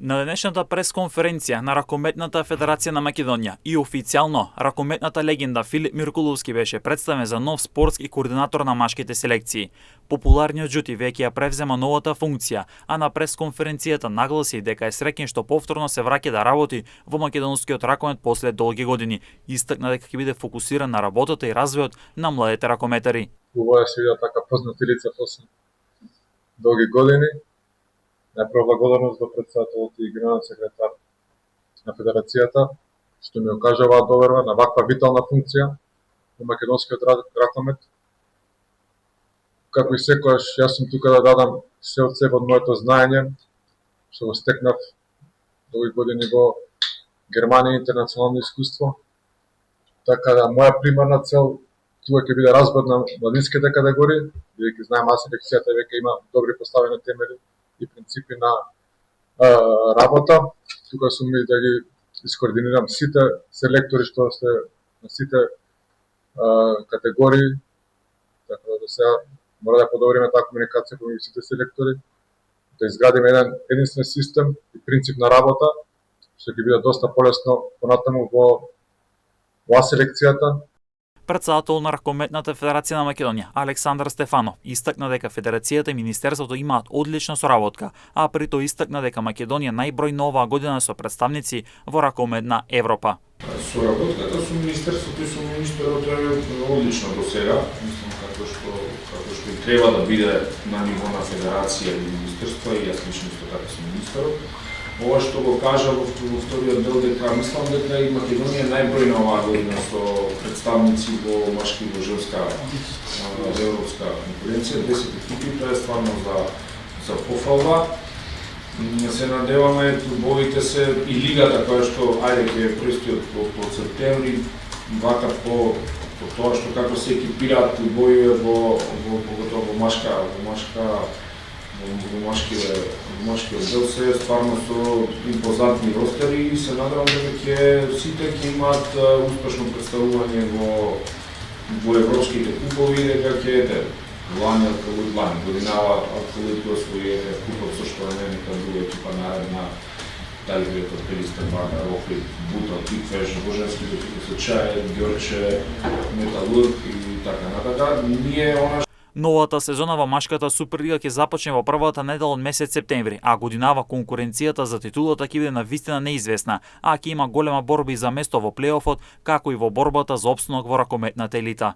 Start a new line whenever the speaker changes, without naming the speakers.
На денешната пресконференција на Ракометната федерација на Македонија и официјално ракометната легенда Филип Миркуловски беше представен за нов спортски координатор на машките селекции. Популарниот џути веќе ја превзема новата функција, а на пресконференцијата нагласи дека е среќен што повторно се враќа да работи во македонскиот ракомет после долги години. Истакна дека ќе биде фокусиран на работата и развојот на младите ракометари.
Убаво се видат така познати лица после долги години. Најпрво благодарност до председателот и генерален секретар на федерацијата што ми окажа оваа доверба на ваква витална функција во македонскиот ракомет. Како и секогаш, јас сум тука да дадам се од себе од моето знаење што го стекнав долги години во Германија, интернационално искуство. Така да моја примарна цел тука ќе биде разбор на младинските категории, бидејќи знаеме селекцијата веќе има добри поставени темели и принципи на работа. Тука сум и да ги искоординирам сите селектори што се на сите категории. Така да сега мора да подобриме таа комуникација помеѓу сите селектори, да изградиме еден единствен систем и принцип на работа, што ќе биде доста полесно понатаму во селекцијата.
Председател на Ракометната федерација на Македонија, Александар Стефанов, истакна дека федерацијата и министерството имаат одлична соработка, а при тоа истакна дека Македонија најбројно оваа година со представници во Ракомет на Европа.
Соработката со министерството и со министерот е одлична до сега, мислам како што и треба да биде на ниво на федерација и министерство, и јас лично исто така сум министерот. Ова што го кажа во вториот дел дека мислам дека и Македонија најбројна оваа година со представници во машки и во женска европска конкуренција, 10 екипи, тоа е стварно за пофалба. Се надеваме клубовите се и лигата која што ајде ќе предстои по септември, вака по тоа што како се екипираат клубовите во машкиот дел се стварно со импозантни ростери и се надевам дека сите ќе имаат успешно представување во европските купови, дека ќе лани годинава Алкалуит го освои купот со што не нека друга екипа наредна, дали биле Пелистен, Варна, Охрид, Бута, Тиквеж, Боженските Случаи, Ѓорче, Металург и така натака.
Новата сезона во машката Суперлига ќе започне во првата недела од месец септември, а годинава конкуренцијата за титулата ќе биде навистина неизвестна, а ќе има голема борба и за место во плейофот, како и во борбата за опстанок во ракометната елита.